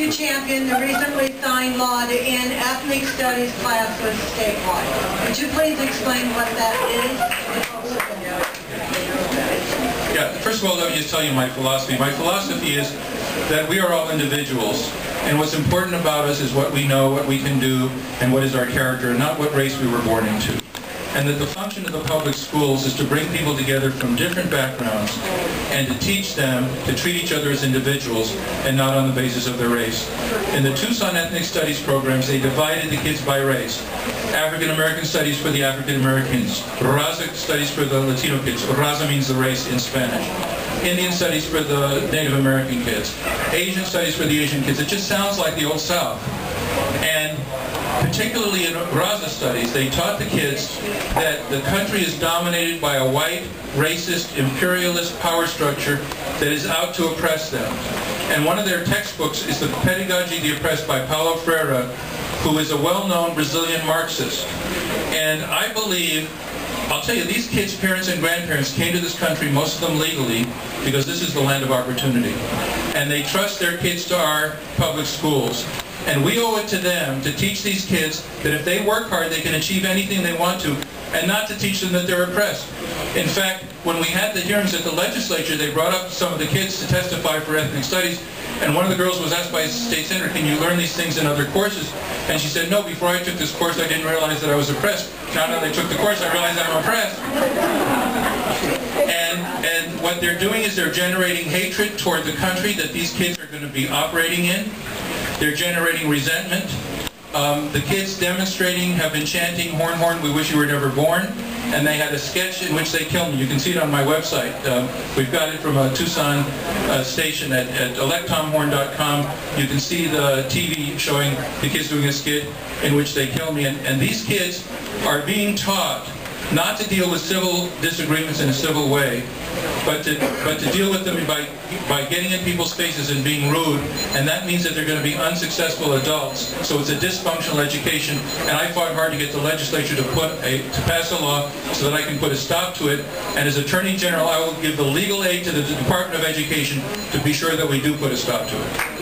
you champion the recently signed law to end ethnic studies classes statewide. Would you please explain what that is? Yeah, first of all, let me just tell you my philosophy. My philosophy is that we are all individuals, and what's important about us is what we know, what we can do, and what is our character, and not what race we were born into. And that the function of the public schools is to bring people together from different backgrounds and to teach them to treat each other as individuals and not on the basis of their race. In the Tucson ethnic studies programs, they divided the kids by race. African American studies for the African Americans. Raza studies for the Latino kids. Raza means the race in Spanish. Indian studies for the Native American kids. Asian studies for the Asian kids. It just sounds like the Old South. And particularly in Raza studies, they taught the kids that the country is dominated by a white, racist, imperialist power structure that is out to oppress them. And one of their textbooks is The Pedagogy of the Oppressed by Paulo Freire, who is a well-known Brazilian Marxist. And I believe, I'll tell you, these kids' parents and grandparents came to this country, most of them legally, because this is the land of opportunity. And they trust their kids to our public schools. And we owe it to them to teach these kids that if they work hard, they can achieve anything they want to, and not to teach them that they're oppressed. In fact, when we had the hearings at the legislature, they brought up some of the kids to testify for ethnic studies, and one of the girls was asked by a state senator, can you learn these things in other courses? And she said, no, before I took this course, I didn't realize that I was oppressed. Now that I took the course, I realize I'm oppressed. And what they're doing is they're generating hatred toward the country that these kids are going to be operating in. They're generating resentment. The kids demonstrating have been chanting, "Horne, Horne, we wish you were never born." And they had a sketch in which they killed me. You can see it on my website. We've got it from a Tucson station at electtomhorne.com. You can see the TV showing the kids doing a skit in which they kill me. And these kids are being taught not to deal with civil disagreements in a civil way, but to deal with them by getting in people's faces and being rude, and that means that they're going to be unsuccessful adults. So it's a dysfunctional education, and I fought hard to get the legislature to pass a law so that I can put a stop to it. And as Attorney General, I will give the legal aid to the Department of Education to be sure that we do put a stop to it.